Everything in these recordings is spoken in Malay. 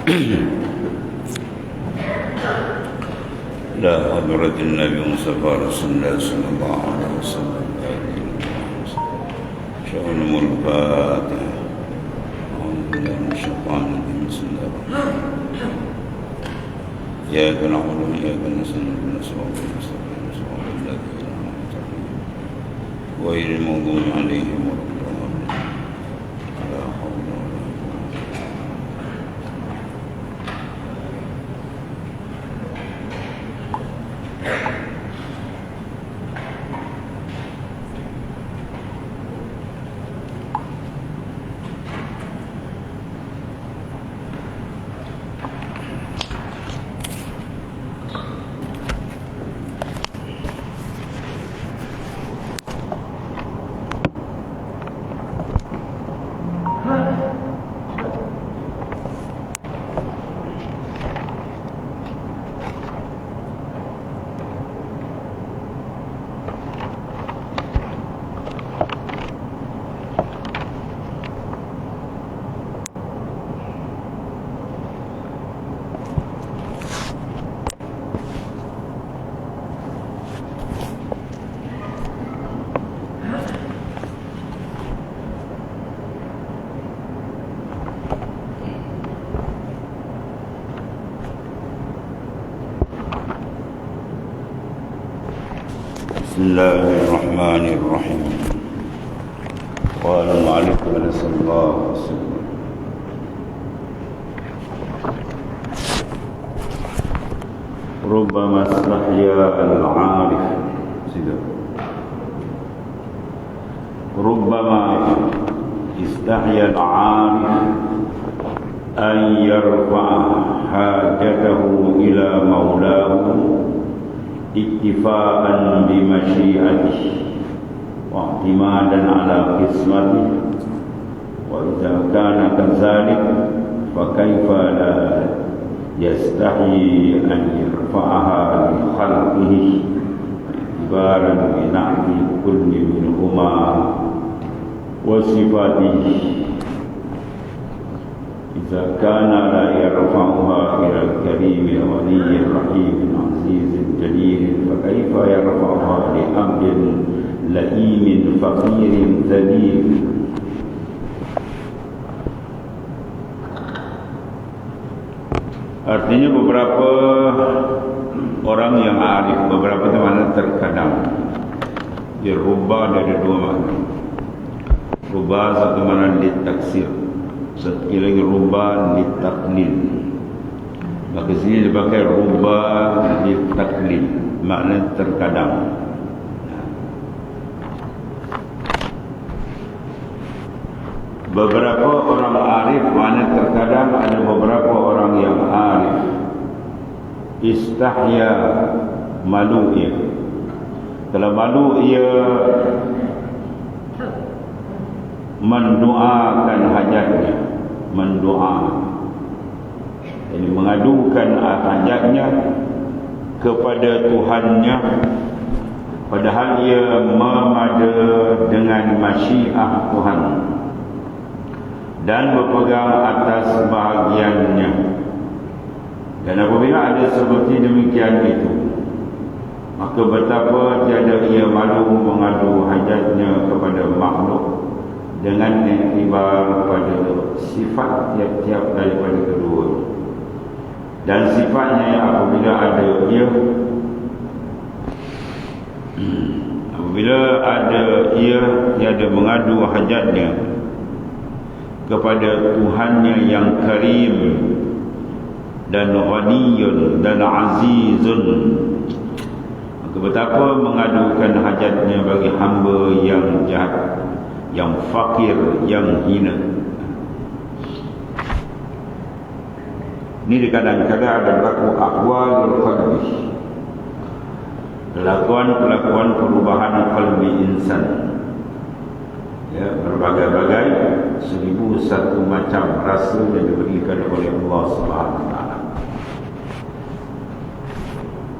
لا حضرة النبي مصطفى رسول الله صلى الله عليه وسلم شأن الفاتحة أعوذ بالله من الشيطان الرجيم بسم الله الرحمن الرحيم إياك نعبد وإياك نستعين اهدنا الصراط المستقيم صراط الذين أنعمت عليهم غير المغضوب عليهم ولا الضالين لا حول ولا قوة. بسم الله الرحمن الرحيم. قال المؤلف صلى الله عليه وسلم ربما استحيا العارف ربما استحيا العارف أن يرفع حاجته إلى مولاه اكتفاء بمشيئته واعتمادا على قسمته، وإذا كان كذلك فكيف لا يستحي أن يرفعها لخلقه اعتبارا بنعت كل منهما وصفاته. إذا كان لا يرفعها إلى الكريم الولي الرحيم العزيز الجليل فكيف يرفعها لعبد لئيم فقير ذليل؟ Artinya beberapa orang yang arif, beberapa itu mana terkadang dia rubah, ada dua makna. Rubah satu makna ditaksir, satu lagi rubah ditaklil. Maka sini dipakai rubah ditaklil, makna terkadang. Beberapa orang arif, makna terkadang ada beberapa orang yang arif istahya, malu ia. Kalau malu ia mendoakan hajatnya, jadi mengadukan hajatnya kepada Tuhannya, padahal ia memada dengan masyiah Tuhan dan berpegang atas bahagiannya. Dan apabila ada seperti demikian itu, maka betapa tiada ia malu mengadu hajatnya kepada makhluk dengan iktibar pada sifat tiap-tiap daripada kedua. Dan sifatnya apabila ada ia tiada mengadu hajatnya kepada Tuhannya yang karim dan ghaniyun dan azizun, maka betapa mengadukan hajatnya bagi hamba yang jahat, yang fakir, yang hina. Ini kadang-kadang ada berlaku akwal qalbi, kelakuan perubahan qalbi insan, ya, berbagai-bagai 1001 macam rasa yang diberikan oleh Allah Subhanahu Wa Taala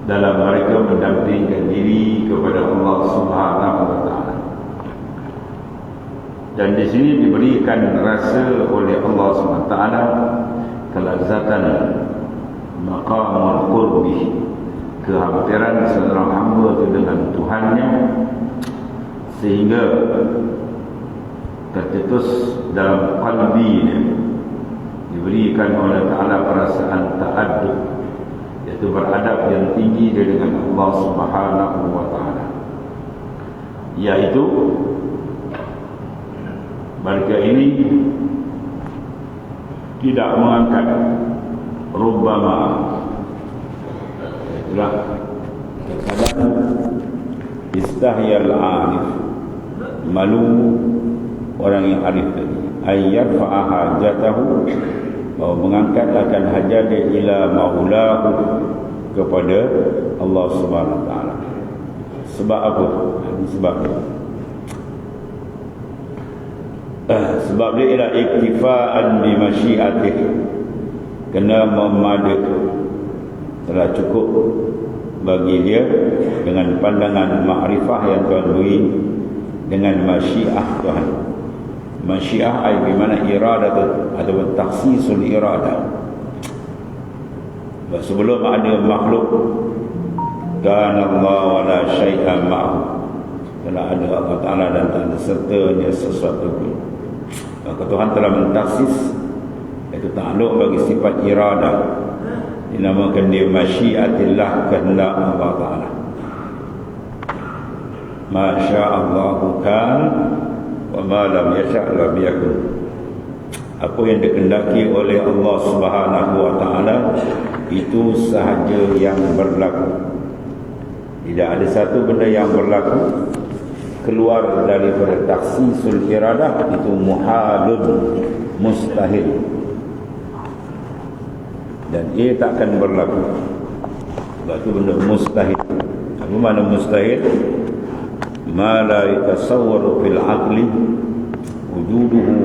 dalam mereka mendampingkan diri kepada Allah Subhanahu Wa Taala. Dan di sini diberikan rasa oleh Allah Subhanahu Wa Taala kelazatan maqamul qurbi, kehampiran seorang hamba itu dengan Tuhannya, sehingga tercetus dalam qalbinya, diberikan oleh Ta'ala perasaan ta'addub, iaitu beradab yang tinggi dia dengan Allah Subhanahu wa Ta'ala, iaitu mereka ini tidak mengangkat rubbama, itulah terkadang istahyal arif, malu orang yang arif tadi, ayyarfa'a hajatahu, bahwa mengangkat akan hajat dia ila maulahu, kepada Allah Subhanahu wa Ta'ala. Sebab apa? Ini sebabnya. Sebab dia ialah iktifaan bi masyiatih, kena memada, telah cukup bagi dia dengan pandangan makrifah yang Tuhan beri dengan masyiah Tuhan. Masyiah ay bermakna iradah atau takhsisul iradah. Sebelum ada makhluk, kana Allah wala syai'an ma'hu, telah ada Allah Ta'ala dan tak ada sertanya sesuatu pun. Maka Tuhan telah mentaksis, iaitu takluk bagi sifat iradah, dinamakan dia masyiatillah, kehendak Allah Ta'ala. Ma sya'allahu kan wa ma lam yasha' lam yakun. Apa yang dikehendaki oleh Allah Subhanahu wa Ta'ala, itu sahaja yang berlaku. Tidak ada satu benda yang berlaku keluar daripada takhsisul iradah, itu muhalun, mustahil, dan ia takkan berlaku. Sebab itu benda mustahil. Apa makna mustahil? Ma la yatasawwaru fil aqli wujuduhu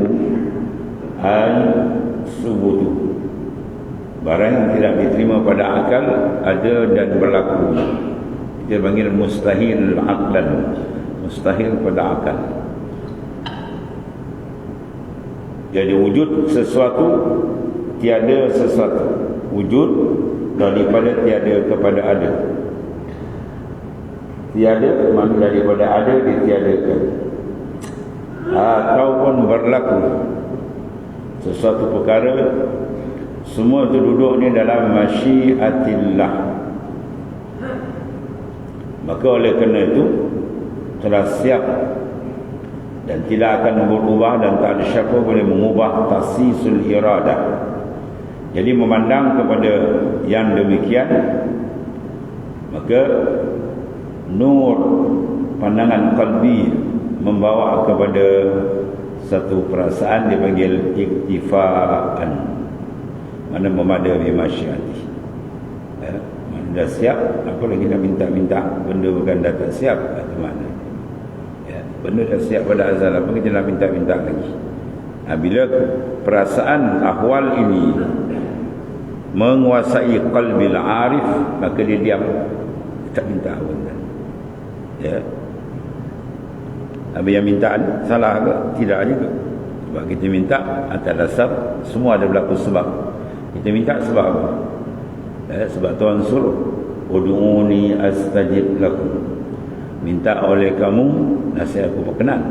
ay subutuhu. Barang yang tidak diterima pada akal ada dan berlaku, dia panggil mustahil aqlan, mustahil pada akal. Jadi wujud sesuatu, tiada sesuatu. Wujud daripada tiada kepada ada. Tiada makna daripada ada ditiadakan. Ataupun berlaku sesuatu perkara, semua itu duduk ni dalam masyiatillah. Maka oleh kerana itu telah siap dan tidak akan berubah, dan tak ada siapa boleh mengubah takhsisul iradah. Jadi memandang kepada yang demikian, maka nur pandangan qalbi membawa kepada satu perasaan dipanggil iktifaan, mana memada bi masyiati. Mana dah siap, apa lagi nak minta-minta benda bukan dah tak siap, itu mana? Benda dah siap pada azal, apa kita nak minta-minta lagi? Bila perasaan ahwal ini menguasai qalbil arif, maka dia diam, tak minta benda. Ya. Habis yang mintaan salah ke? Tidak juga. Sebab kita minta atas dasar semua ada berlaku sebab. Kita minta sebab apa? Sebab Tuhan suruh, ud'uni astajib lakum, minta oleh kamu nasihat aku berkenan.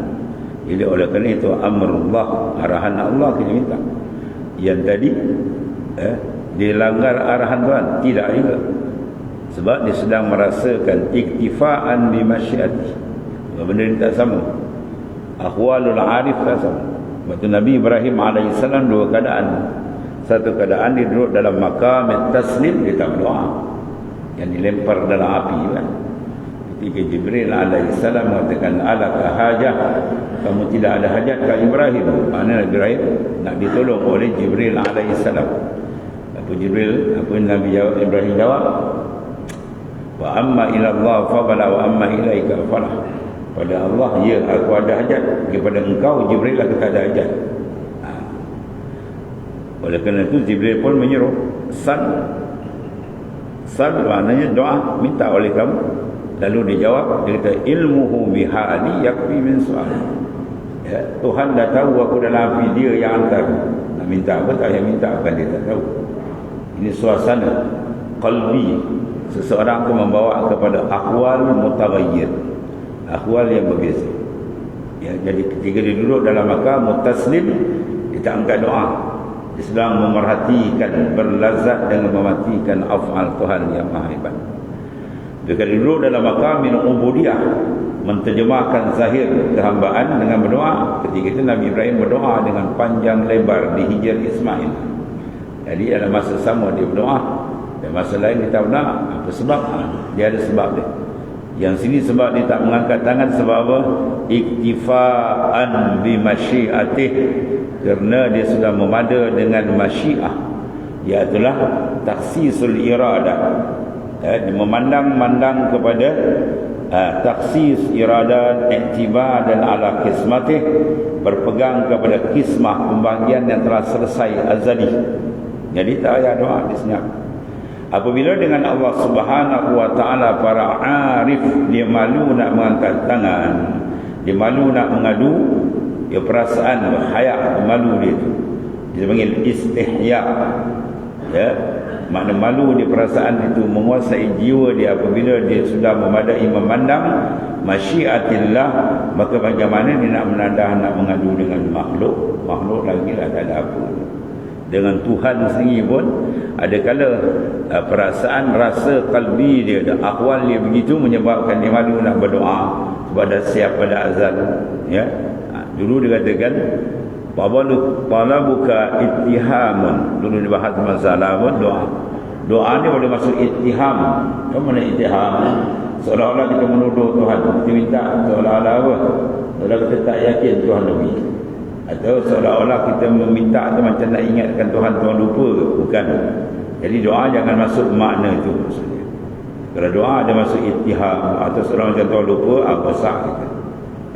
Jadi oleh kerana itu amrullah, arahan Allah kita minta. Yang tadi dilanggar arahan Tuhan, tidak juga. Sebab dia sedang merasakan iktifaan bi masyiati. Benda ini tak sama. Ahwalul arif tak sama. Waktu Nabi Ibrahim AS dua keadaan. Satu keadaan dia duduk dalam makam taslim, dia tak berdoa, yang dilempar dalam api kan. Ketika Jibril AS mengatakan alaka hajah, kamu tidak ada hajat ke Ibrahim. Maknanya Ibrahim nak ditolong oleh Jibril AS. Apa Jibril, apa Nabi Ibrahim jawab? Wa amma ila Allah fabala wa amma ilaika falah. Pada Allah, ya aku ada hajat. Kepada engkau Jibril aku tak ada hajat. Oleh kerana itu Jibril pun menyuruh sal maknanya doa, minta oleh kamu. Lalu dia jawab, dia kata ilmuhu bihali yakfi min su'al. Ya, Tuhan dah tahu aku dalam api, dia yang hantar. Nak minta apa tak payah minta, bukan dia tak tahu. Ini suasana qalbi. Seseorang akan membawa kepada akhwal mutaghayyir, akhwal yang berbeza. Ya, jadi ketika dia duduk dalam makam mutaslim, dia tak angkat doa. Dia sedang memerhatikan, berlazat dengan mematikan af'al Tuhan yang maha hebat. Ketika dia duduk dalam makam min ubudiyah, menterjemahkan zahir kehambaan dengan berdoa. Ketika itu Nabi Ibrahim berdoa dengan panjang lebar di Hijr Ismail. Jadi ada masa sama dia berdoa, dan masa lain dia tak nak. Apa sebab? Dia ada sebab dia. Yang sini sebab dia tak mengangkat tangan sebab apa? Iktifaan bi masyiatih, kerana dia sudah memada dengan masyiah, iaitulah taksisul iradah. Dia memandang kepada taksis iradat, iktibar dan ala kismatih, berpegang kepada kismah, pembahagian yang telah selesai azali. Jadi tak payah doa, dia senyap. Apabila dengan Allah Subhanahu wa taala para arif, dia malu nak mengangkat tangan, dia malu nak mengadu, dia perasaan haya, malu dia tu. Dia panggil istihya. Ya, makna malu dia, perasaan itu menguasai jiwa dia apabila dia sudah memadai memandang masyiatillah. Maka bagaimana dia nak menadah, nak mengadu dengan makhluk lagi lah tak ada apa. Dengan Tuhan sendiri pun ada kala perasaan, rasa kalbi dia, akhwal dia begitu menyebabkan dia malu nak berdoa kepada siapa pada azal. Ya, dulu dia katakan talabuka ittihamun, dulu dibahas masalah pun doa ni boleh masuk ittiham. Apa mana ittiham? Seolah-olah kita menuduh Tuhan, kita minta seolah-olah apa? Seolah kita tak yakin Tuhan lebih, atau seolah-olah kita meminta tu macam nak ingatkan Tuhan lupa ke? Bukan. Jadi doa jangan masuk makna itu maksudnya. Kalau doa ada masuk ittiham atau seolah macam Tuhan lupa, apa sah kita.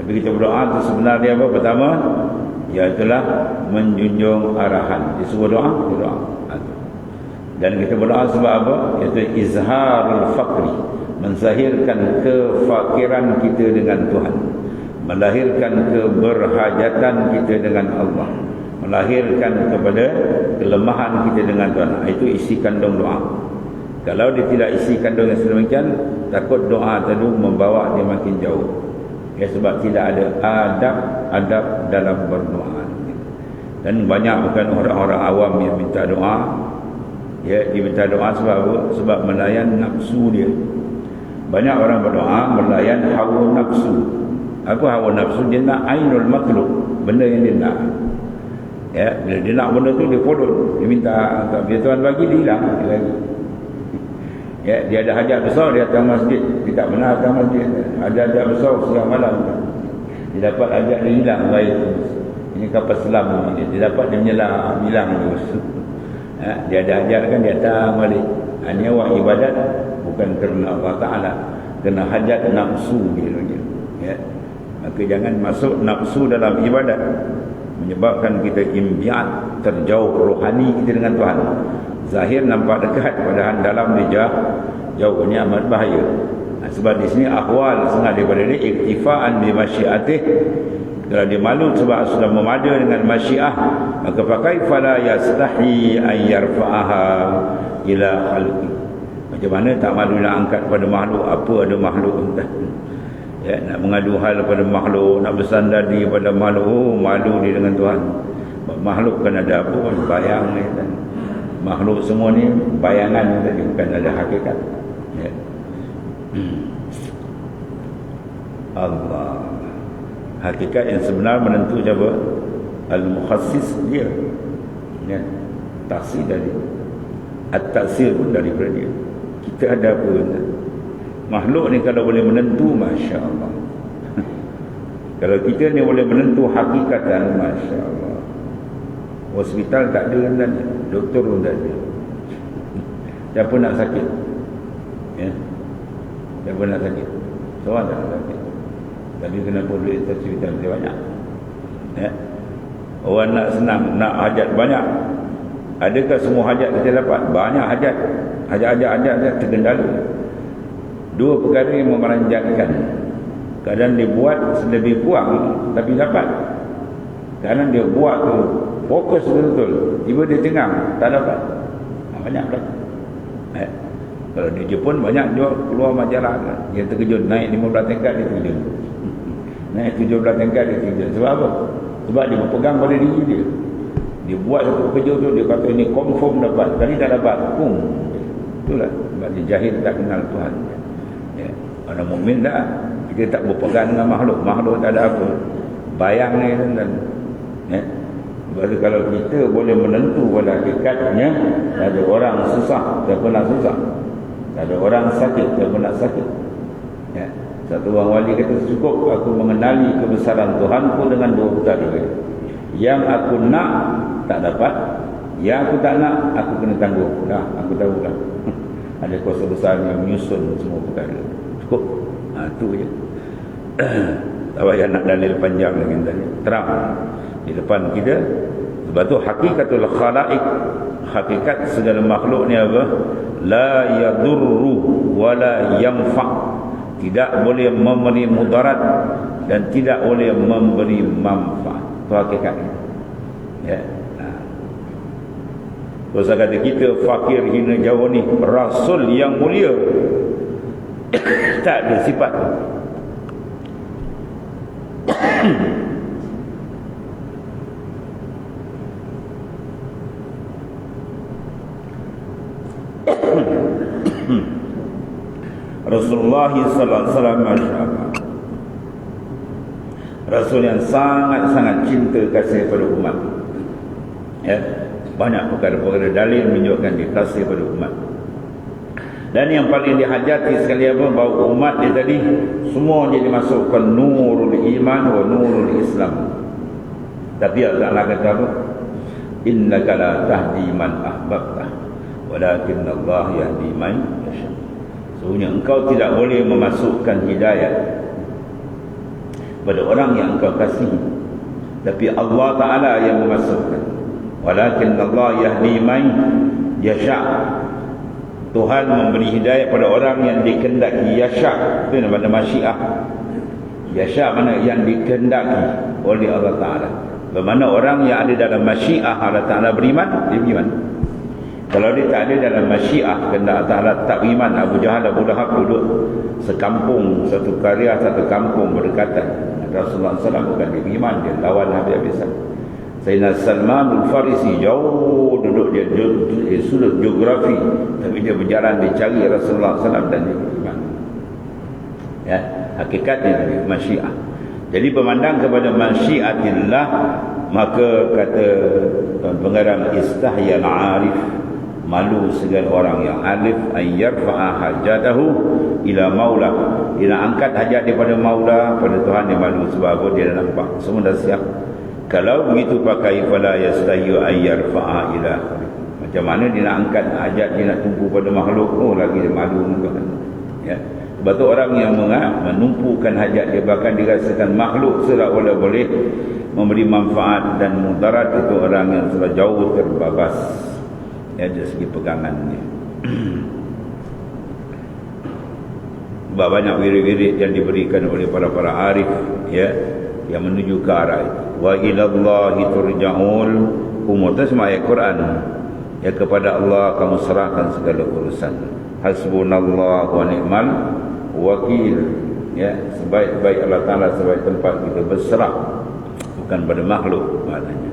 Tapi kita berdoa tu sebenarnya apa? Pertama, iaitulah menjunjung arahan. Disuruh doa, kita doa. Dan kita berdoa sebab apa? Iaitu izharul faqri, menzahirkan kefakiran kita dengan Tuhan, melahirkan keberhajatan kita dengan Allah, melahirkan kepada kelemahan kita dengan Tuhan. Itu isi kandung doa. Kalau dia tidak isi kandung yang sedemikian, takut doa tadi membawa dia makin jauh. Ya, sebab tidak ada adab dalam berdoa. Dan banyak bukan orang-orang awam yang minta doa. Ya, dia minta doa sebab apa? Sebab melayan nafsu dia. Banyak orang berdoa melayan hawa nafsu. Apa hawa nafsu? Dia nak ainul makhluk, benda yang dia nak. Ya, bila dia nak benda tu, dia follow, dia minta. Bila Tuhan bagi, dia hilang lagi. Ya, dia ada hajat besar, dia datang masjid. Dia tak pernah datang masjid. Ada hajat besar siang malam, dia dapat hajat, dia hilang. Baik, ini kapal selam ni. Dia dapat, dia menyelam, hilang terus. Ya, dia ada hajat kan, dia datang balik. Ini awak ibadat bukan kerana Allah Ta'ala, kerana hajat nafsu dia. Ya, maka jangan masuk nafsu dalam ibadat, menyebabkan kita imbiat, terjauh rohani kita dengan Tuhan. Zahir nampak dekat, padahal dalam dia jauh. Ini amat bahaya. Sebab di sini akhwal sangat daripada dia iktifaan bi masyiatih. Kalau dia malu sebab sudah memada dengan masyiah, maka pakai fala yastahi an yarfa'aha ila khalqi. Macam mana tak malu nak angkat pada makhluk? Apa ada makhluk entah. Ya, nak mengadu hal pada makhluk, nak bersandar diri pada makhluk. Oh, malu dia dengan Tuhan. Makhluk kan ada apa? Bayang ni kan. Makhluk semua ni bayangan tadi, bukan ada hakikat. Ya. Allah. Hakikat yang sebenar menentu siapa? Al-Mukhassis dia. Ya. Taksir dari at-taksir pun daripada dia. Kita ada apa? Makhluk ni kalau boleh menentu, Masya Allah. Kalau kita ni boleh menentu hakikatan, Masya Allah. Hospital tak ada kan tadi, doktor pun tak ada. Siapa nak sakit? Ya? Siapa nak sakit? Seorang tak nak sakit. Tapi kenapa duit hospital dia banyak? Ya? Orang nak senang, nak hajat banyak. Adakah semua hajat kita dapat? Banyak hajat. Hajat terkendala. Dua perkara yang memeranjatkan. Kadang dibuat lebih kurang tapi dapat. Kerana dia buat tu fokus betul-betul, tiba dia tengah tak dapat. Banyak berlaku. Kalau di Jepun banyak dia keluar majalah kan. Dia terkejut naik 15 tingkat dia terkejut. Naik 17 tingkat dia terkejut. Sebab apa? Sebab dia berpegang pada diri dia. Dia buat satu kerja tu, dia kata ini confirm dapat. Kali tak dapat, pum. Itulah sebab dia jahil, tak kenal Tuhan. Ya. Orang mukmin dah, kita tak berpegang dengan makhluk. Makhluk tak ada apa. Bayang ni dan ya. Sebab kalau kita boleh menentu pada hakikatnya, ada orang susah, tak pernah susah. Ada orang sakit, tak pernah sakit. Ya. Satu orang wali kata, cukup aku mengenali kebesaran Tuhanku dengan dua perkara. Yang aku nak, tak dapat. Yang aku tak nak, aku kena tangguh. Dah, aku tahu dah. Ada kuasa besar yang menyusun semua perkara. Cukup. Itu je. Tak payah nak dalil panjang lagi tadi. Terang di depan kita. Sebab tu hakikatul khalaik, hakikat segala makhluk ni apa? La yadurru wa la yanfa'. Tidak boleh memberi mudarat dan tidak boleh memberi manfaat. Itu hakikatnya. Ya. Terus kata kita fakir hina jauh ni, Rasul yang mulia tak ada sifat tu. Rasulullah sallallahu alaihi wasallam, Rasul yang sangat-sangat cinta kasih pada umat. Ya, banyak perkara-perkara dalil menunjukkan dia kasih pada umat. Dan yang paling dihajati sekali apa, bahawa umat dia tadi semua dia dimasukkan nurul iman wa nurul Islam. Tapi Allah kata apa? Innaka la tahdi man ahbabta walakin Allah yahdi man yasha. Sesungguhnya engkau tidak boleh memasukkan hidayah pada orang yang engkau kasihi, tapi Allah Ta'ala yang memasukkan. Walakin Allah yahdi man yasha. Tuhan memberi hidayah pada orang yang dikehendaki. Yasha itu nama masyiah. Yasha mana yang dikehendaki oleh Allah Ta'ala. Bermakna orang yang ada dalam masyiah Allah Ta'ala beriman, dia beriman. Kalau dia tak ada dalam masyiah kehendak Allah tak beriman, Abu Jahal, Abu Lahab duduk sekampung, satu karya, satu kampung berdekatan. Rasulullah SAW bukan dia beriman, dia lawan habis-habisan. Sayyidina Salman al-Farisi jauh duduk, dia sudut geografi, tapi dia berjalan, dia cari Rasulullah SAW dan dia beriman. Ya, hakikatnya dia masyiah. Jadi bermandang kepada masyiatillah, maka kata pengarang istahyal arif, malu segala orang yang alif, ayyarfa'a hajatahu ila maula. Dia nak angkat hajat daripada maula pada Tuhan, dia malu. Sebab apa? Dia dah nampak semua dah siap. Kalau begitu pakai fala yastahyu ayyarfa'a ila. Macam mana dia nak angkat hajat, dia nak tumpu pada makhluk, oh lagi dia malu kan. Ya. Sebab tu orang yang menumpukan hajat dia, bahkan dirasakan makhluk seolah-olah boleh memberi manfaat dan mudarat, itu orang yang sudah jauh terbabas ya, dari segi pegangannya. Sebab banyak wirid-wirid yang diberikan oleh para arif ya, yang menuju ke arah itu. Wa ilallahi turja'ul umur. Itu semua ayat Quran. Ya, kepada Allah kamu serahkan segala urusan. Hasbunallahu wa ni'mal wakil. Ya, sebaik-baik Allah Ta'ala, sebaik tempat kita berserah, bukan pada makhluk maknanya.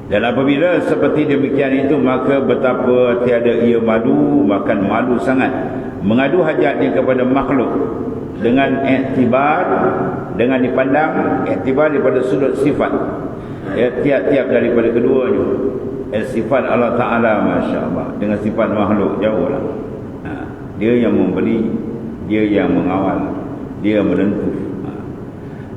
Dan apabila seperti demikian itu, maka betapa tiada ia malu, bahkan malu sangat mengadu hajatnya kepada makhluk dengan iktibar, dengan dipandang iktibar daripada sudut sifat ya, tiap-tiap daripada keduanya. Sifat Allah Ta'ala Masya Allah dengan sifat makhluk jauhlah. Dia yang memberi, dia yang mengawal, dia yang menentu.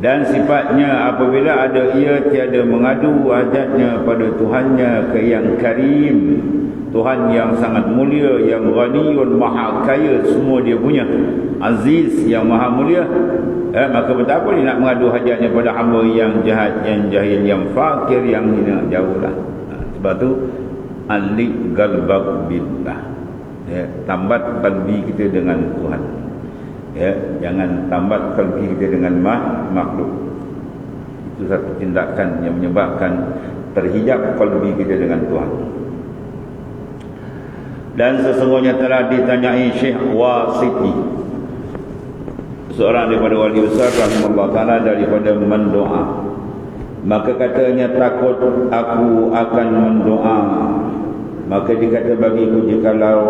Dan sifatnya apabila ada ia tiada mengadu hajatnya pada Tuhannya ke yang karim, Tuhan yang sangat mulia, yang ghaniyun, maha kaya, semua dia punya, aziz, yang maha mulia, maka betapa dia nak mengadu hajatnya pada hamba yang jahat, yang jahil, yang fakir, yang hina, jauhlah. Sebab tu alik galbak billah ya, tambat kalbi kita dengan Tuhan, ya, jangan tambat kalbi kita dengan makhluk. Itu satu tindakan yang menyebabkan terhijab kalbi kita dengan Tuhan. Dan sesungguhnya telah ditanyai Syekh Wasiti, seorang daripada wali besar rahimahullah ta'ala, daripada mendoa. Maka katanya, takut aku akan mendoa. Maka dikata bagiku, jikalau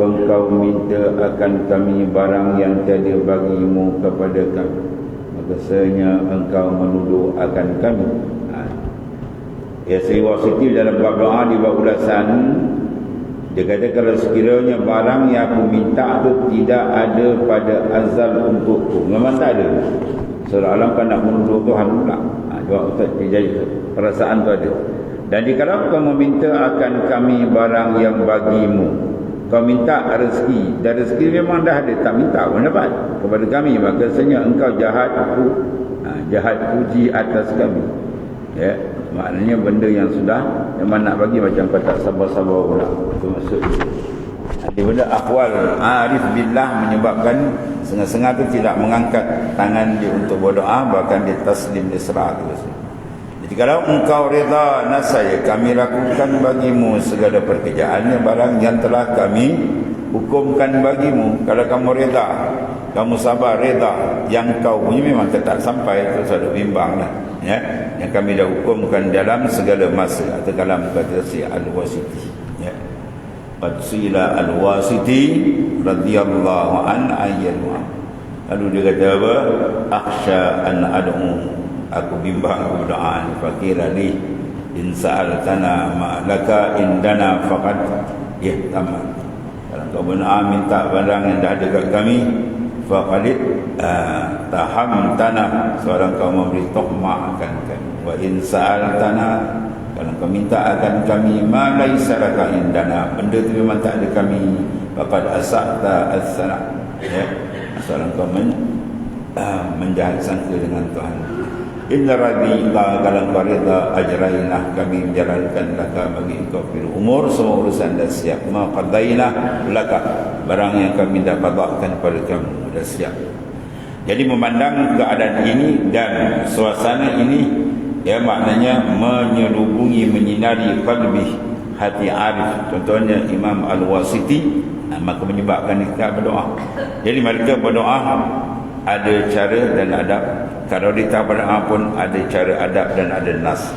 engkau minta akan kami barang yang tiada bagimu kepada kami, maka sebenarnya engkau menuduh akan kami. Ya, Syekh Wasiti dalam bab doa di bab ulasan, dia kata, kalau sekiranya barang yang aku minta itu tidak ada pada azal untukku, memang tak ada, seolah-olah kan nak menuduh Tuhan pula. Jawab Ustaz, dia jadi perasaan tu ada. Dan jikalau kau meminta akan kami barang yang bagimu, kau minta rezeki, dan rezeki memang dah ada, tak minta pun dapat kepada kami, maka sebenarnya engkau jahat puji atas kami. Ya, maknanya benda yang sudah memang nak bagi, macam kau tak sabar-sabar pula. Itu maksudnya. Jadi benda akhwal arif billah menyebabkan setengah-setengah tu tidak mengangkat tangan dia untuk berdoa, bahkan dia taslim, dia serah terus. Jadi kalau engkau reda nasaya, kami lakukan bagimu segala pekerjaannya barang yang telah kami hukumkan bagimu. Kalau kamu reda, kamu sabar, reda, yang kau punya memang tetap sampai, itu selalu bimbang lah, ya, yang kami dah hukumkan dalam segala masa. Atau dalam kata si Al-Wasiti, ya, qad sila Al-Wasiti radhiyallahu an ayyalwa. Lalu dia kata apa? Akhsha an ad'u, aku bimbang, aku berdoa, fakira li in sa'altana ma laka indana faqad yahtamat. Kalau kau berdoa minta barang yang dah ada kat kami, faqad tahamtana, seorang kau memberi tohmah akan kami. Wa in sa'altana, kalau kau minta akan kami ma laisa laka indana, benda tu memang tak ada kami, faqad asa'ta as-sana, ya, seorang kau menjahat sangka dengan Tuhan. Inna radhi'illah, kalau kau reda, ajrainah, kami menjalankan laka bagi engkau fil umur, semua urusan dah siap. Ma qadainah laka, barang yang kami dah qadahkan pada kamu dah siap. Jadi memandang keadaan ini dan suasana ini, ya, maknanya menyelubungi, menyinari qalbi, hati arif. Contohnya Imam Al-Wasiti, maka menyebabkan kita berdoa. Jadi mereka berdoa ada cara dan adab. Kalau kita berdoa pun ada cara, adab dan ada nas.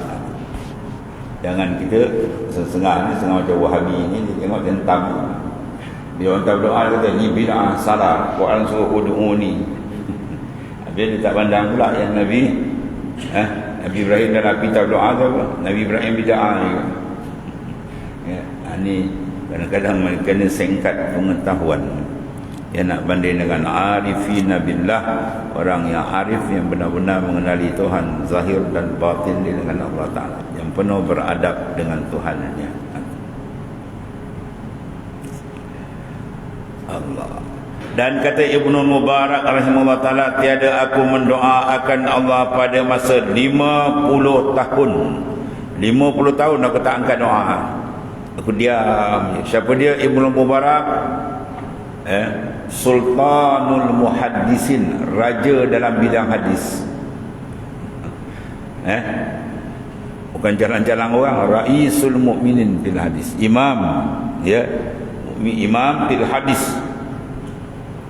Jangan kita setengah macam Wahabi ini, dia tengok tentang dia orang tak berdoa, dia kata ni bid'ah, salah, Quran suruh ud'uni. Habis dia tak pandang pula yang Nabi Ibrahim dan Nabi tak berdoa ke apa? Nabi Ibrahim bid'ah juga. Ya, ni kadang-kadang mereka ni singkat pengetahuan. Dia nak banding dengan arifina billah, orang yang arif, yang benar-benar mengenali Tuhan zahir dan batin dengan Allah Ta'ala, yang penuh beradab dengan Tuhannya. Allah. Dan kata Ibnu Mubarak rahimahullah ta'ala, tiada aku mendoakan Allah pada masa 50 tahun. 50 tahun aku tak angkat doa, aku diam. Siapa dia? Ibnu Mubarak, Sultanul Muhaddisin, raja dalam bidang hadis. Bukan jalan-jalan orang, Raisul Mukminin fil hadis, imam, ya, imam fil hadis.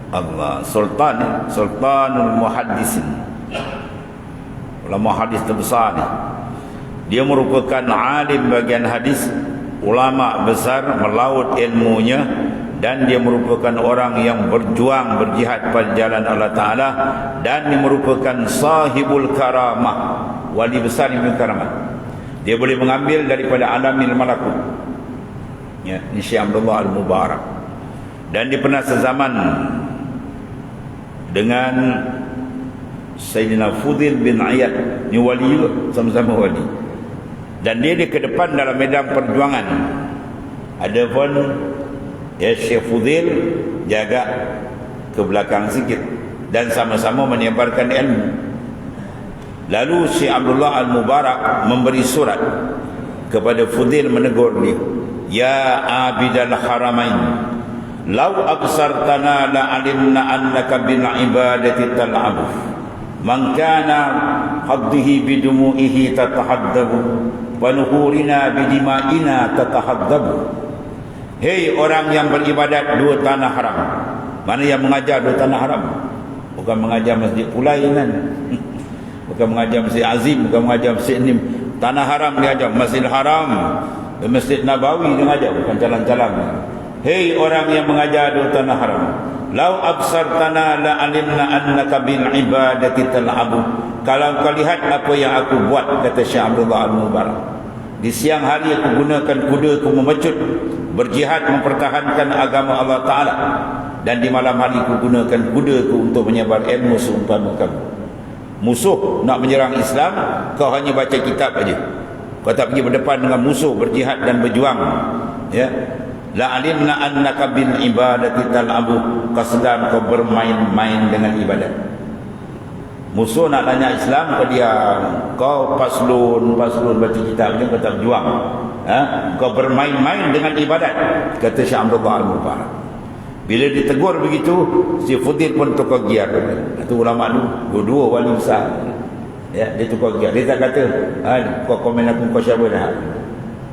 Allah, sultan, Sultanul Muhaddisin, ulama hadis terbesar ni. Dia merupakan alim bagian hadis, ulama besar, melaut ilmunya, dan dia merupakan orang yang berjuang, berjihad pada jalan Allah Ta'ala, dan dia merupakan sahibul karamah, wali besar yang karamah. Dia boleh mengambil daripada alamil malakut, ya, ni Syekh Abdullah Al-Mubarak. Dan dia pernah sezaman dengan Sayyidina Fudil bin Iyad, ni wali juga, sama-sama wali. Dan dia ke depan dalam medan perjuangan. Adapun ya, Syekh Fudil jaga ke belakang sikit dan sama-sama menyebarkan ilmu. Lalu Syekh Abdullah Al-Mubarak memberi surat kepada Fudil, menegur dia, ya abidal haramain, Lau absartana la alimna annaka bil ibadati tal'abu. Man kana haddihi bidumu'ihi tatahaddabu wa nuhurina bidima'ina tatahaddabu. Hei orang yang beribadat dua tanah haram. Mana yang mengajar dua tanah haram? Bukan mengajar Masjid Pulai kan? Bukan mengajar Masjid Azim, bukan mengajar Masjid Nim. Tanah haram dia ajar, Masjidil Haram, Masjid Nabawi dia ajar, bukan jalan-jalan. Hei orang yang mengajar dua tanah haram. Lau absartana la alimna annaka bil ibadati tal'abu. Kalau kau lihat apa yang aku buat, kata Syekh Abdullah Al-Mubarak. Di siang hari aku gunakan kuda aku memecut, berjihad mempertahankan agama Allah Ta'ala. Dan di malam hari aku gunakan kuda aku untuk menyebar ilmu seumpama kamu. Musuh nak menyerang Islam, kau hanya baca kitab aja. Kau tak pergi berdepan dengan musuh, berjihad dan berjuang. Ya. La alimna annaka bil ibadati tal'abu. Kau sedang kau bermain-main dengan ibadat. Musuh nak tanya Islam, kau diam. Kau paslun baca kitab je, kau tak berjuang. Kau bermain-main dengan ibadat, kata Syekh Abdullah Al-Mubarak. Bila ditegur begitu, si Fudil pun tukar giat. Itu ulama dulu, dua wali besar. Ya, dia tukar giat. Dia tak kata, kau komen aku, kau siapa dah.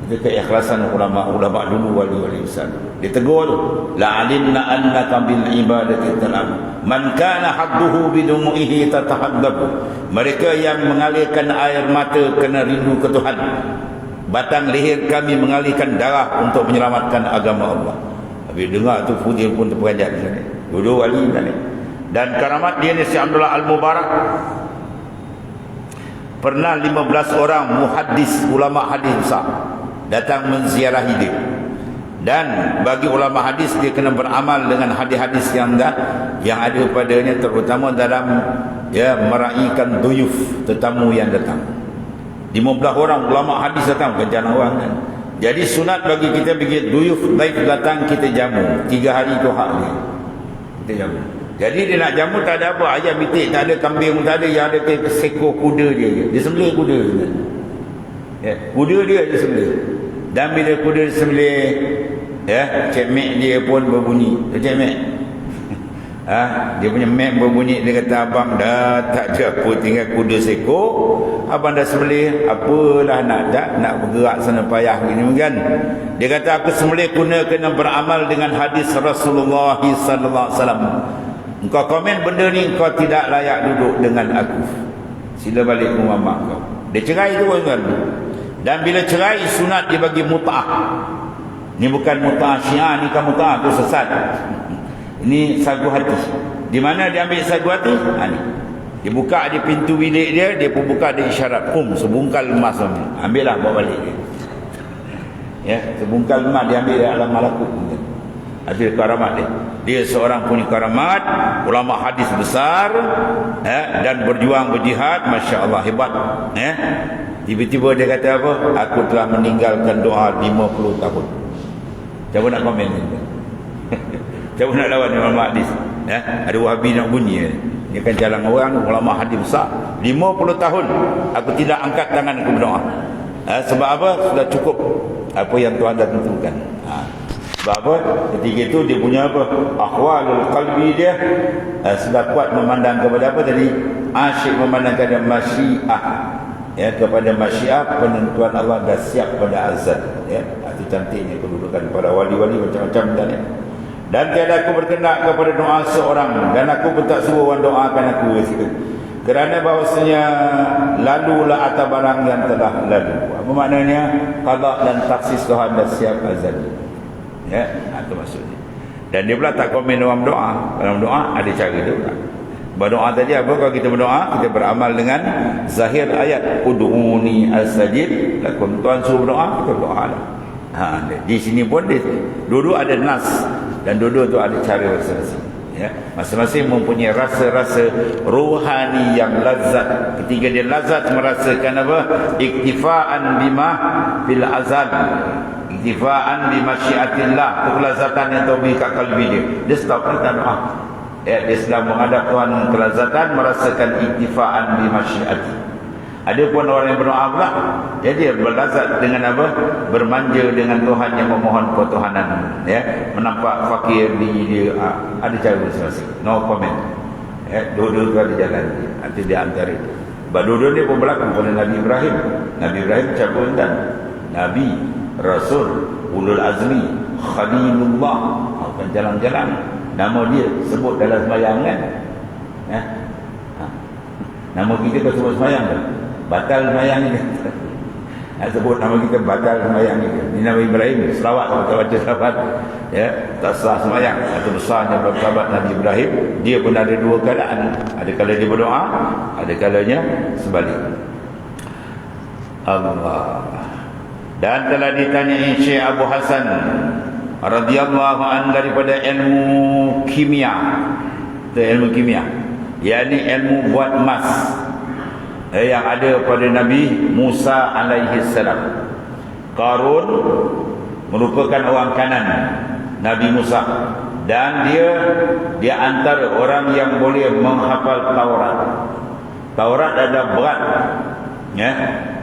Itu keikhlasan ulama dulu, wali-wali besar. Dia tegur, la alimna annaka bil ibadati tal'ab. Man kana hadduhu bidumu'ihi tatahaddabu. Mereka yang mengalirkan air mata kena rindu ke Tuhan. Batang leher kami mengalirkan darah untuk menyelamatkan agama Allah. Habis dengar tu Fudil pun terperanjat di sana. Dua wali kan. Dan karamat dia ni Syekh Abdullah Al-Mubarak, pernah 15 orang muhaddis, ulama hadis besar datang menziarahi dia. Dan bagi ulama hadis, dia kena beramal dengan hadis-hadis yang ada padanya, terutama dalam meraihkan duyuf, tetamu yang datang. 15 orang ulama hadis datang, bukan orang kan. Jadi sunat bagi kita pergi duyuf, baik datang kita jamu 3 hari tu hak dia, kita jamu. Jadi dia nak jamu tak ada apa, ayam bitik tak ada, kambing tak ada, yang ada seekor kuda dia sembelih kuda. Ya, kuda dia sembelih. Dan bila kuda sembelih, cek mek dia pun berbunyi. Cek mek, dia punya mek berbunyi. Dia kata, abang dah tak ada apa, tinggal kuda seekor. Abang dah sembelih, apalah nak bergerak sana payah gini kan. Dia kata, aku sembelih kena beramal dengan hadis Rasulullah sallallahu alaihi wasallam. Engkau komen benda ni, engkau tidak layak duduk dengan aku. Sila balik rumah mak kau. Dia cerai tu kan. Dan bila cerai, sunat dia bagi mut'ah. Ni bukan mut'ah Syiah, ni kan mut'ah tu sesat. Ini sagu hati. Di mana dia ambil sagu hati? Ni. Dia buka di pintu bilik dia, dia pun buka dia isyarat, sebungkal emas tu. Ambillah bawa balik dia. Ya, sebungkal emas dia ambil dalam malakut. Ada karamat dia. Dia seorang punya karamat, ulama hadis besar, dan berjuang berjihad, masya-Allah hebat. Tiba-tiba dia kata apa? Aku telah meninggalkan doa 50 tahun. Siapa nak komen? Siapa nak lawan ulama hadis? Ada Wahabi nak bunyi. Dia kan jalan orang, ulama hadis besar. 50 tahun aku tidak angkat tangan aku berdoa. Sebab apa? Sudah cukup apa yang Tuhan dah tentukan. Sebab apa? Ketika itu dia punya apa? Akhwalul qalbi dia sudah kuat memandang kepada apa tadi? Asyik memandang kepada masyiah. Ya, kepada masyiah, penentuan Allah dah siap pada azan. Ya, itu cantiknya kedudukan para wali-wali macam-macam dan ya. Dan tiada aku berkenak kepada doa seorang, dan aku pun tak suruh orang doakan aku situ. Kerana bahawasanya lalulah atas barang yang telah lalu. Apa maknanya? Qada dan taksis Tuhan dah siap azan. Ya, itu maksudnya. Dan dia pula tak komen dalam doa. Dalam doa ada cara dia pula. Berdoa tadi apa? Kalau kita berdoa, kita beramal dengan zahir ayat ud'uni astajib lakum. Tuhan suruh berdoa, kita berdoa lah. Di sini pun dua-dua ada nas, dan dua-dua tu ada cara masing-masing. Ya, masing-masing mempunyai rasa-rasa rohani yang lazat. Ketika dia lazat merasakan apa? Iktifaan bima fil azal, iktifaan bima syiatillah, kelazatan yang tahu kat kalbi dia. Dia stop kita doa. Ya, dia sedang menghadap Tuhan dengan kelazatan, merasakan iktifaan bima syiati. Ada pun orang yang berdoa pula, dia berlazat dengan apa? Bermanja dengan Tuhan yang memohon ketuhanan, ya. Menampak fakir dia ada cara masing-masing. No comment. Ya, dua-dua tu ada jalan. Nanti dia antara itu. Dua-dua ni pun berlaku pada Nabi Ibrahim. Nabi Ibrahim cabutan Nabi, Rasul, Ulul Azmi, Khalilullah. Bukan jalan-jalan. Nama dia sebut dalam sembahyang kan? Ya. Nama kita kau sebut sembahyang kan? Batal sembahyang ni. Nak sebut nama kita batal sembahyang ni. Ini nama Ibrahim, selawat kita baca selawat. Ya, tak sah sembahyang. Satu besarnya sahabat Nabi Ibrahim, dia pun ada dua keadaan. Ada kala dia berdoa, ada kalanya sebalik. Allah. Dan telah ditanyai Syekh Abu Hasan radhiyallahu an daripada ilmu kimia. Itu ilmu kimia. Yakni ilmu buat emas. Yang ada pada Nabi Musa alaihi salam. Qarun merupakan orang kanan Nabi Musa, dan dia antara orang yang boleh menghafal Taurat. Taurat ada berat, ya.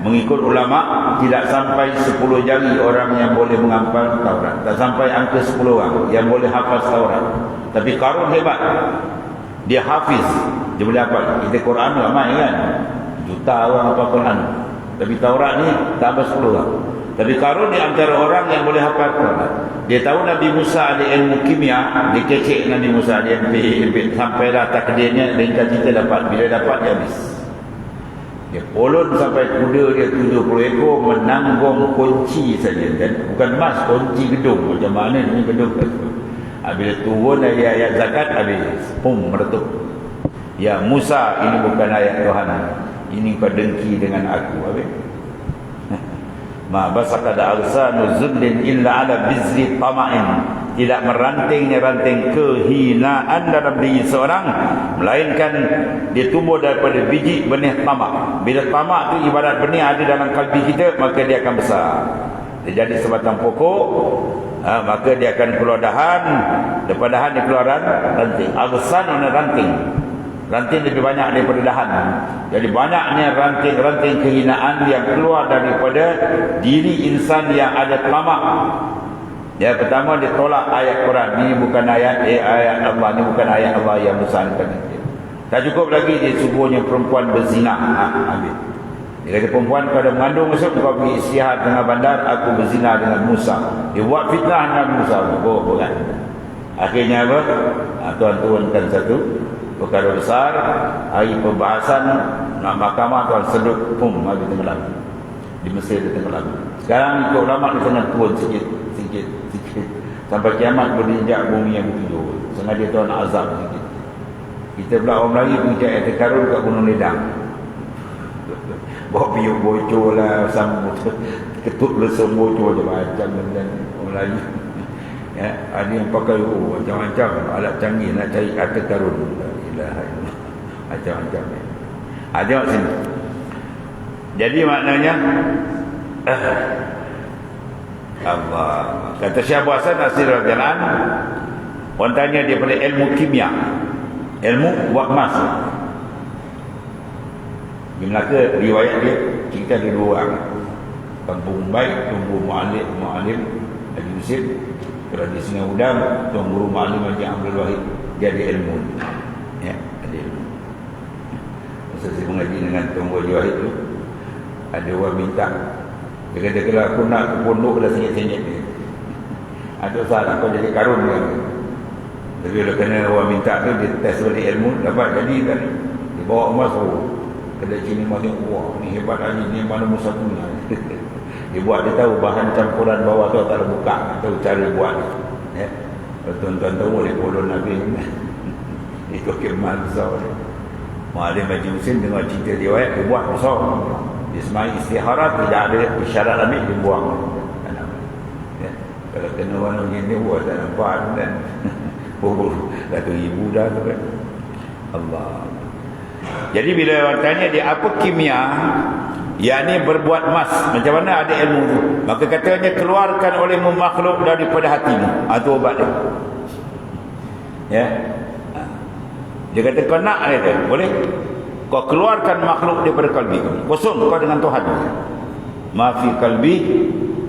Mengikut ulama tidak sampai 10 jari orang yang boleh menghafal Taurat. Tak sampai angka 10 orang yang boleh hafal Taurat. Tapi Qarun hebat. Dia hafiz, dia boleh hafal. Kita Quran ramai kan, juta orang hafal Quran. Tapi Taurat ni tak sampai 10 orang. Tapi Qarun di antara orang yang boleh hafal Taurat. Dia tahu Nabi Musa ada ilmu kimia, dia kecek Nabi Musa, dia ambil sampailah takdirnya, ringkas cerita dapat. Bila dapat dia habis. Dia polon sampai kuda dia 70 ekor menanggung kunci saja, dan bukan emas, kunci gedung. Macam mana ni gedung? Bila turun ayat zakat habis, pum meletup. Ya Musa, ini bukan ayat Tuhan, ini kau dengki dengan aku. Habis. Ma basaqada arsanu zullin illa ala bizri tama'in. Tidak merantingnya ranting kehinaan dalam diri seorang, melainkan dia tumbuh daripada biji benih tamak. Bila tamak tu ibarat benih ada dalam kalbi kita, maka dia akan besar. Dia jadi sebatang pokok, maka dia akan keluar dahan. Daripada dahan dia keluar ranting. Arsan mana ranting. Ranting lebih banyak daripada dahan. Jadi banyaknya ranting-ranting kehinaan yang keluar daripada diri insan yang ada tamak. Ya, pertama dia tolak ayat Quran. Ini bukan ayat Allah, ini bukan ayat Allah yang Musa ni. Tak cukup lagi dia suruhnya perempuan berzina. Habis. Dia kata perempuan kau ada mengandung masuk, kau pergi istihad tengah bandar, aku berzina dengan Musa. Dia buat fitnah dengan Musa. Bukan. Akhirnya apa? Tuan turunkan satu perkara besar, hari pembahasan nak mahkamah, tuan sedut, pum, habis tenggelam. Di Mesir dia tenggelam. Sekarang ikut ulama dia tengah turun sikit. Sampai kiamat berinjak bumi yang ketujuh. Sengaja tuan azab sikit. Kita pula orang Melayu pergi cari ayat Karun kat Gunung Ledang. Bawa piuk bocor lah, sambut ketuk lesung bocor je macam dan orang Melayu. Ya, ada yang pakai macam-macam alat canggih nak cari ayat Karun. Macam-macam. Tengok sini. Jadi maknanya Allah. Kata Syekh Abu Hasan Asir radhiyallahu anhu, orang tanya dia pada ilmu kimia, ilmu buat emas. Di Melaka riwayat dia cerita ada dua orang. Kampung baik, Tuan Mu'alim Haji Yusuf. Kalau di Sungai Udang, Tuan Guru Mu'alim Haji Abdul Wahid. Dia ada ilmu. Ya, ada ilmu. Masa saya mengaji dengan Tuan Guru Haji Wahid tu, ada orang minta. Dia kata kalau aku nak ke pondok dah senyap-senyap dia. Ada salah kau jadi karun dia. Tapi kalau kena orang minta tu, dia test balik ilmu, dapat jadi kan. Dia bawa emas tu. Kedai sini masih, wah ni hebat lagi, ni mana Musa punya. Dia buat, dia tahu bahan campuran bawah tu tak ada buka, tahu cara buat. Ya. Tuan-tuan tahu boleh polon Nabi. Itu kemal besar. Mu'alim Haji Husin dengar cerita riwayat, dia buat besar. Dia semai istiharat, tidak ada isyarat ambil, dia buang. Ya. Kalau kena orang macam ni, buat tak nampak dan Datuk ibu dah tu kan. Allah. Jadi bila orang tanya dia apa kimia, yakni berbuat emas, macam mana ada ilmu tu, maka katanya keluarkan oleh makhluk daripada hatimu. Itu obat dia. Ya. Dia kata kau nak dia, boleh. Kau keluarkan makhluk daripada kalbi kamu. Kosong kau dengan Tuhan. Ma fi kalbi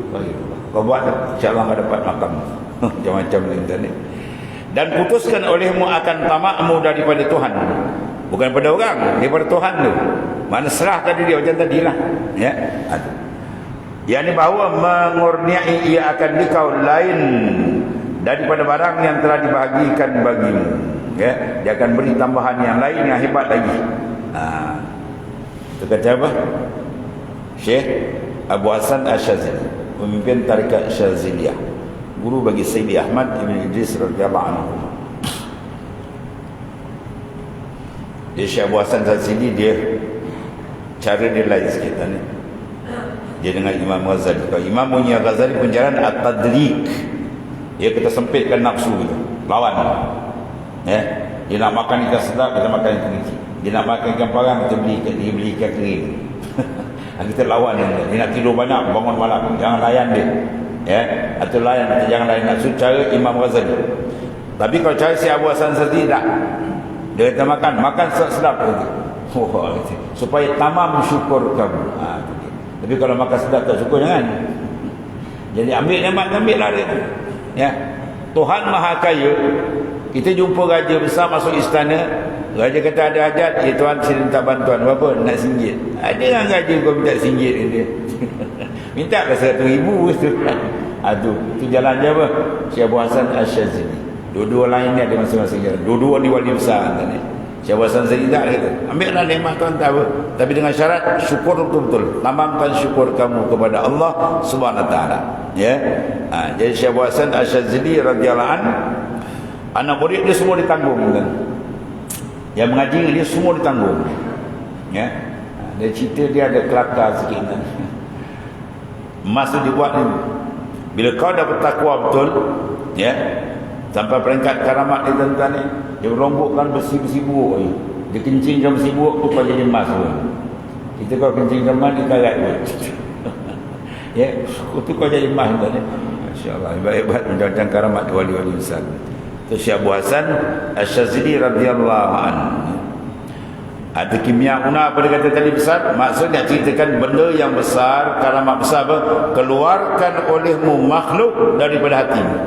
ghairullah. Kau buat, insya-Allah kau dapat makam. Macam-macam ni. Dan putuskan olehmu akan tamakmu daripada Tuhan. Bukan pada orang, daripada Tuhan tu. Mana serah tadi dia macam tadilah. Ya. Yang ni bahawa mengurniai ia akan dikau lain daripada barang yang telah dibahagikan bagimu. Ya, dia akan beri tambahan yang lain yang hebat lagi. Itu kata apa? Syekh Abu Hasan Asyazili, pemimpin tarikat Syaziliyah, guru bagi Sayyidi Ahmad Ibn Idris radhiyallahu anhu. Dia Syekh Abu Hasan Asyazili, dia cara dia lain sikit ni. Dia dengan Imam Ghazali. Kalau Imam punya Ghazali penjalan at-tadrik, dia kita sempitkan nafsu kita, lawan. Ya, dia nak makan ikan sedap, kita makan ikan kecil. Dia nak makan ikan parang, kita beli ikan kering. Kita lawan dia. Dia nak tidur banyak, bangun malam, jangan layan dia. Ya, atau layan, jangan layan nafsu. Cara Imam Ghazali. Tapi kalau cara si Abu Hasan Asyazili tak. Dia kata makan sedap lagi. Supaya tamam syukur kamu. Tapi kalau makan sedap tak syukur, jangan. Jadi ambil lah dia. Ya, Tuhan Maha Kaya. Kita jumpa raja besar masuk istana, raja kata ada hajat, ya Tuhan saya minta bantuan berapa? Nak RM1. Ada orang raja kau minta RM1 dia. Minta ke RM100,000 tu. Tu jalan dia apa? Syekh Abu Hasan Asyazili. Dua-dua lain ni ada masing-masing jalan. Dua-dua ni wali besar kan ni. Syekh Abu Hasan Asyazili tak kata, ambillah nikmat Tuhan tak apa. Tapi dengan syarat syukur betul-betul. Tamamkan syukur kamu kepada Allah Subhanahu Wa Taala. Ya. Jadi Syekh Abu Hasan Asyazili radhiyallahu anhu, anak murid dia semua ditanggung kan. Yang mengaji dia semua ditanggung. Ya. Dia cerita dia ada kelakar sikit kan. Emas tu dibuat ni. Bila kau dah bertakwa betul, ya, sampai peringkat karamat dia tuan-tuan ni, dia rombokkan besi-besi buruk ni. Dia kencingkan besi buruk tu kau jadi emas tu. Kita kau kencingkan emas dia karat tu. Ya, tu kau jadi emas tuan ni. Masya-Allah, hebat-hebat macam karamat wali-wali besar. Syekh Abu Hasan Asyazili radhiyallahu anhu. Ada kimia una pada kata tadi besar, maksudnya ceritakan benda yang besar, karamat besar apa? Keluarkan olehmu makhluk daripada hatimu.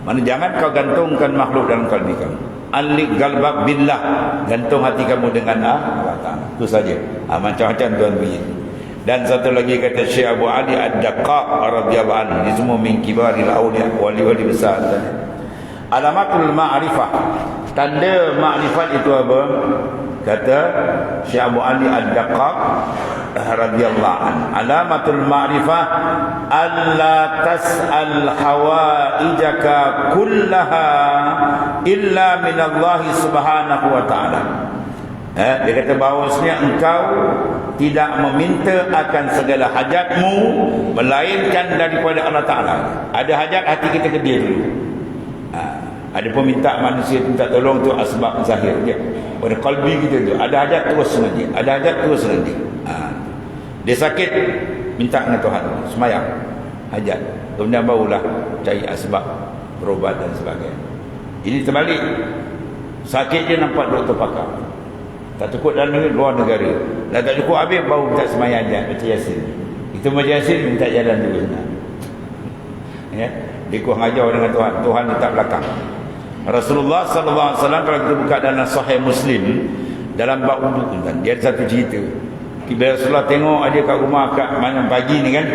Mana jangan kau gantungkan makhluk dalam kalbi kamu. Alik galbak billah, gantung hati kamu dengan Allah Taala. Itu saja. Macam-macam tuan bunyi. Dan satu lagi kata Syekh Abu Ali Ad-Daqqaq radhiyallahu anhu, ini semua min kibaril auliya, wali-wali besar tadi. Alamatul ma'rifah, tanda ma'rifat itu apa? Kata Syekh Abu Ali Ad-Daqqaq radhiyallahu anhu, alamatul ma'rifah alla tas'al hawaijaka kullaha illa min Allah Subhanahu wa taala. Dia kata bahawasanya engkau tidak meminta akan segala hajatmu melainkan daripada Allah Taala. Ada hajat hati kita ke dia dulu. Ada pun minta manusia minta tolong tu asbab zahir dia. Pada kalbi kita tu ada hajat terus dengan dia. Ada hajat terus dengan dia. Dia sakit, minta dengan Tuhan, semayang hajat. Kemudian barulah cari asbab berobat dan sebagainya. Ini terbalik. Sakit dia nampak doktor pakar. Tak cukup dalam negeri, luar negara. Dah tak cukup habis baru minta semayang hajat macam Yasin. Itu macam Yasin minta jalan dulu. Ya. Dia kurang ajar dengan Tuhan. Tuhan letak belakang. Rasulullah sallallahu alaihi wasallam, kalau kita buka dalam Sahih Muslim dalam bab wudu tu kan, dia ada satu cerita. Bila Rasulullah tengok ada kat rumah kat mana pagi ni kan,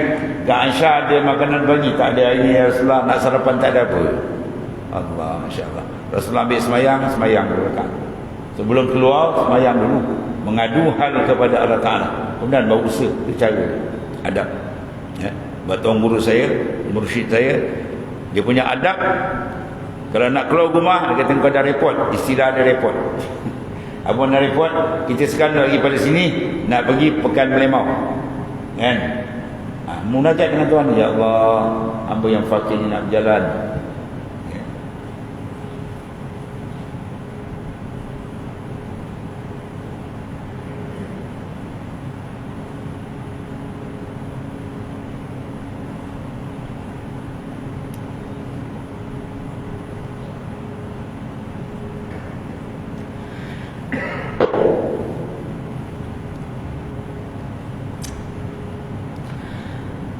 Kak Aisyah ada makanan pagi, tak ada hari ni Rasulullah nak sarapan tak ada apa. Allah, masya-Allah. Rasulullah ambil semayang dulu kan. Sebelum keluar semayang dulu, mengadu hal kepada Allah Taala. Kemudian baru usaha cara adab. Ya, tuan guru saya, mursyid saya, dia punya adab. Kalau nak keluar rumah, dia kata kau dah report. Istilah ada report. Abang nak report, kita sekarang lagi pada sini, nak pergi Pekan Merlimau. Kan? Munajat dengan Tuhan. Ya Allah, hamba yang fakir ni nak berjalan.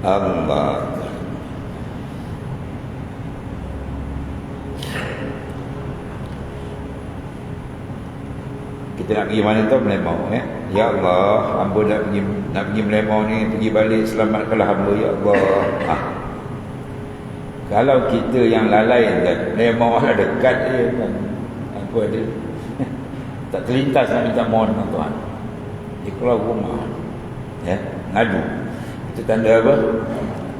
Allah. Kita nak pergi mana tu? Melemau, ya. Ya Allah, hamba nak pergi Melemau ni, pergi balik selamatkanlah hamba, ya Allah. Kalau kita yang lalai kan, Melemau lah dekat dia kan. Apa ada? Tak terlintas nak minta mohon dengan Tuhan. Dia keluar rumah, ya, ngadu. Itu tanda apa?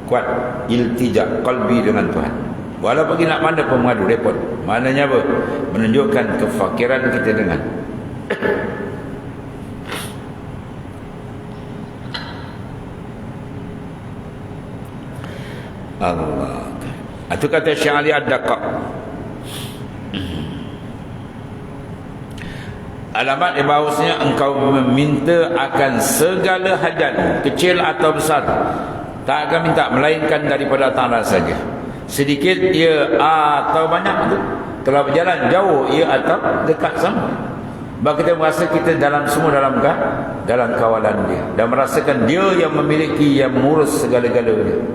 Kuat iltijak qalbi dengan Tuhan. Walau pergi nak mana pun mengadu, repot. Maknanya apa? Menunjukkan kefakiran kita dengan Allah. Itu kata Syekh Ali Ad-Daqaq. Alamat di bahawasanya engkau meminta akan segala hajat, kecil atau besar, tak akan minta melainkan daripada Ta'ala saja. Sedikit ia atau banyak itu, telah berjalan jauh ia atau dekat sama. Sebab kita merasa kita dalam semua dalam kawalan dia, dan merasakan dia yang memiliki, yang mengurus segala-galanya.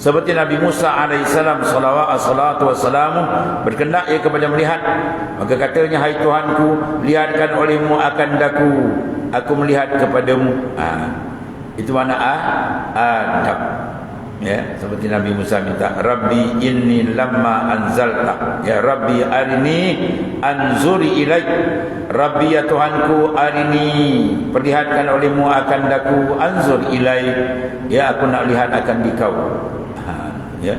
Seperti Nabi Musa alaihissalam salawatu wassalamu berkendak ia kepada melihat, maka katanya, hai Tuhanku, lihatkan olehmu akan daku, aku melihat kepadamu. Itu mana adab, ya. Seperti Nabi Musa minta, Rabbi inni lamma anzalta, ya Rabbi arini anzuri ilaik, Rabbi ya Tuhanku arini, perlihatkan olehmu akan daku, anzur ilaik, ya aku nak lihat akan dikau. Ya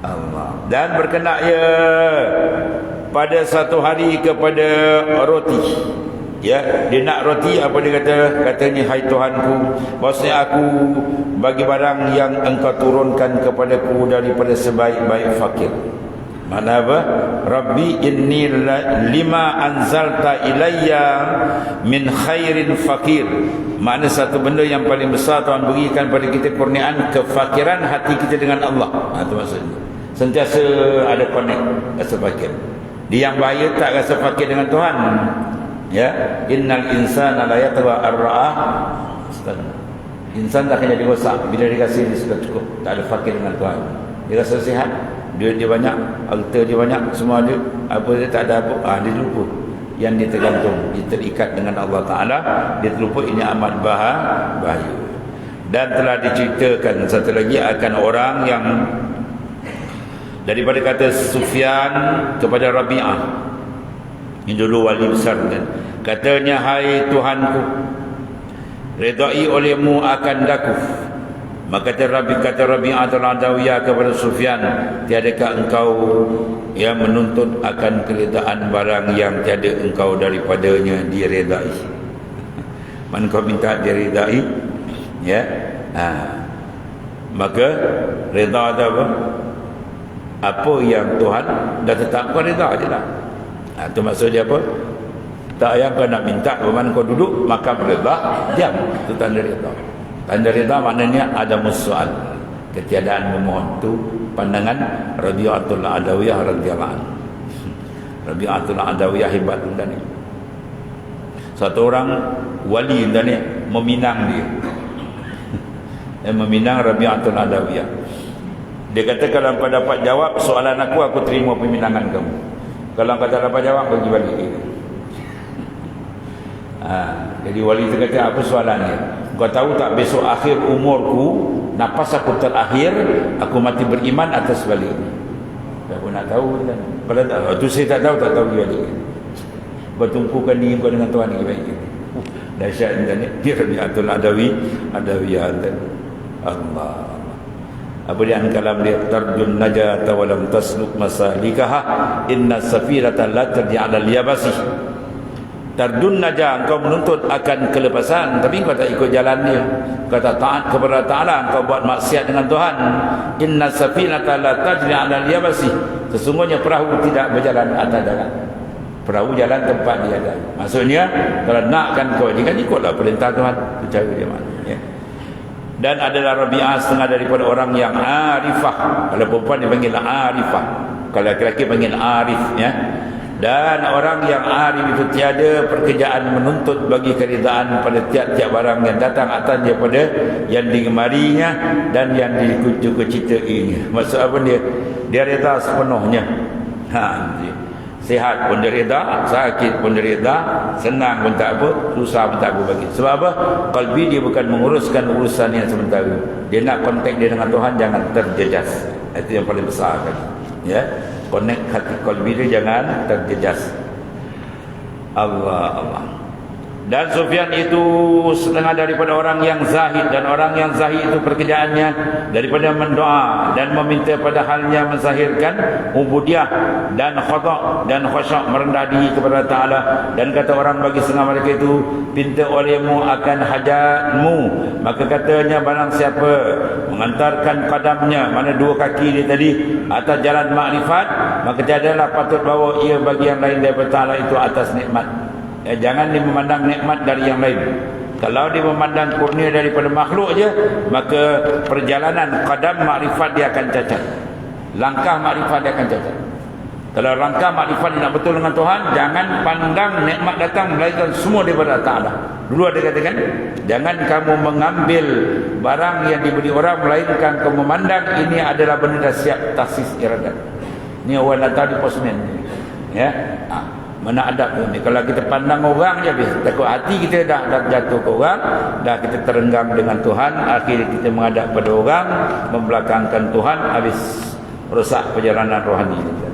Allah. Dan berkenak ya pada satu hari kepada roti, ya, dia nak roti. Apa dia kata? Katanya, hai Tuhanku, bahwasanya aku bagi barang yang engkau turunkan kepadaku daripada sebaik-baik fakir. Mana apa? Rabbi inni lima anzalta ilayya min khairin fakir. Makna satu benda yang paling besar Tuhan berikan pada kita, kurniaan kefakiran hati kita dengan Allah. Itu maksudnya. Sentiasa ada connect, rasa fakir. Dia yang bahaya tak rasa fakir dengan Tuhan. Ya, innal insana la yatwa ar-ra'ah. Insan tak akan jadi rosak bila dikasih dia sudah cukup, tak ada fakir dengan Tuhan. Dia rasa sihat, duit dia banyak, harta dia banyak, semua ada, apa dia tak ada apa, dia lupa yang dia tergantung, dia terikat dengan Allah Ta'ala, dia terlupa. Ini amat bahaya. Dan telah diceritakan satu lagi akan orang yang daripada kata Sufyan kepada Rabi'ah, ini dulu wali besar kan, katanya, hai Tuhanku, redai olehmu akan daku. Maka kata Rabi'ah al-Adawiyah kepada Sufyan, tiadakah engkau yang menuntut akan keredaan barang yang tiada engkau daripadanya diredai? Mana kau minta diredai, ya? Maka reda ada apa? Apa yang Tuhan dah tetapkan, reda je lah. Itu maksud dia apa? Tak yang kau nak minta, bagaimana kau duduk, maka reda, diam. Itu tanda reda. Tanda reda maknanya ada musual, ketiadaan memohon. Itu pandangan Rabi'atul Adawiyah radhiyallahu anhu. Rabi'atul Adawiyah hebat dan ni. Satu orang wali dan ni meminang dia. Meminang Rabi'atul Adawiyah. Dia kata, kalau kau dapat jawab soalan aku terima peminangan kamu. Kalau kau tak dapat jawab, pergi balik. Jadi wali itu kata, apa soalannya? Kau tahu tak besok akhir umurku, nafas aku terakhir, aku mati beriman atau sebaliknya? Tak pun nak tahu kan? Kalau tak, itu saya tak tahu dia balik. Kau tumpukan diri kau dengan Tuhan lagi baik. Dahsyat dan dia Rabi'atul Adawiyah. Allah. Apa dia kalam dia, tarjun najata wa lam tasluk masalikaha, inna safirata la tarji 'ala al-yabasi. Tardun najah, engkau menuntut akan kelepasan, tapi engkau tak ikut jalan dia. Engkau tak taat kepada Ta'ala, engkau buat maksiat dengan Tuhan. Inna safinata la tajri 'ala al-yabasi. Sesungguhnya perahu tidak berjalan atas darat. Perahu jalan tempat dia ada. Maksudnya, kalau nakkan kau ini kan ikutlah perintah Tuhan. Itu cara dia mana, ya. Dan adalah Rabi'ah setengah daripada orang yang arifah. Kalau perempuan dia panggil arifah, kalau lelaki panggil arif, ya. Dan orang yang arif itu tiada pekerjaan menuntut bagi keridaan pada tiap-tiap barang yang datang atasnya pada yang digemarinya dan yang dikucitainya. Maksud apa dia? Dia reda sepenuhnya. Sihat pun dia reda, sakit pun dia reda, senang pun tak apa, susah pun tak apa bagi. Sebab apa? Qalbi dia bukan menguruskan urusan yang sementara. Dia nak kontak dia dengan Tuhan, jangan terjejas. Itu yang paling besar kan. Ya, connect hati qalbi dia jangan terjejas. Allah. Dan Sufyan itu setengah daripada orang yang zahid, dan orang yang zahid itu pekerjaannya daripada mendoa dan meminta pada halnya menzahirkan ubudiyah dan khada' dan khusyuk, merendah diri kepada Ta'ala. Dan kata orang bagi setengah mereka itu, pinta olehmu akan hajatmu. Maka katanya barang siapa mengantarkan qadamnya, mana dua kaki dia tadi, atas jalan makrifat, maka tiadalah patut bawa ia bagi yang lain daripada Ta'ala itu atas nikmat. Jangan dia memandang nikmat dari yang lain. Kalau dia memandang kurnia daripada makhluk je, maka perjalanan qadam makrifat dia akan cacat. Langkah makrifat dia akan cacat. Kalau langkah makrifat dia nak betul dengan Tuhan, jangan pandang nikmat datang melainkan semua daripada Ta'ala. Dulu ada katakan, jangan kamu mengambil barang yang diberi orang melainkan kamu memandang ini adalah benda dah siap taksis iradat. Ni orang datang di posmen. Ya. Mana adab ni? Kalau kita pandang orang je habis, takut hati kita dah jatuh ke orang, dah kita terenggang dengan Tuhan, akhirnya kita menghadap pada orang, membelakangkan Tuhan, habis rosak perjalanan rohani kita.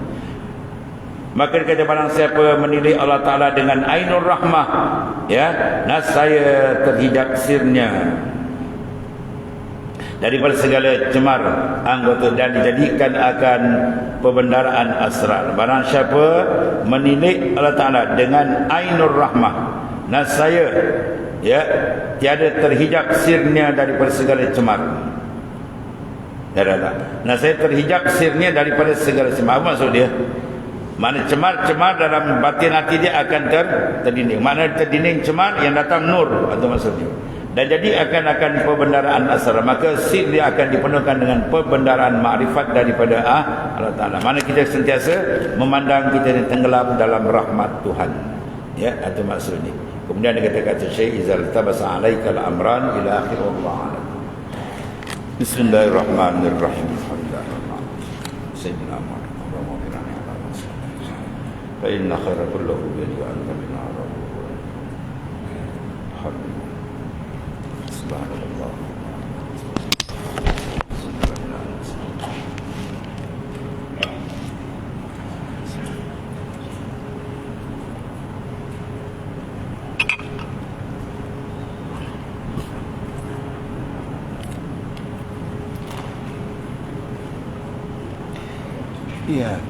Maka kata barang siapa menilai Allah Ta'ala dengan ainur rahmah, ya, nasaya terhijab sirnya daripada segala cemar anggota dan dijadikan akan pembendaraan asrar. Barang siapa menilik Allah Ta'ala dengan ainur rahmah, nasaya, ya, tiada terhijab sirnya daripada segala cemar. Nasaya terhijab sirnya daripada segala cemar. Apa maksud dia? Mana cemar-cemar dalam batin hati dia akan terdinding. Mana terdinding cemar yang datang nur, itu maksudnya. Dan jadi akan pembendaraan asrar. Maka sir dia akan dipenuhkan dengan pembendaraan makrifat daripada Allah Ta'ala. Mana kita sentiasa memandang kita yang tenggelam dalam rahmat Tuhan. Ya, itu maksudnya. Kemudian dia kata Syekh, izal tabasa alaikal amran ila akhir Allah. Bismillahirrahmanirrahim. Sayyidina Muhammad wa ala alihi wa sahbihi. Fa inna khaira kullahu bi anta min Subhanallah. Iya.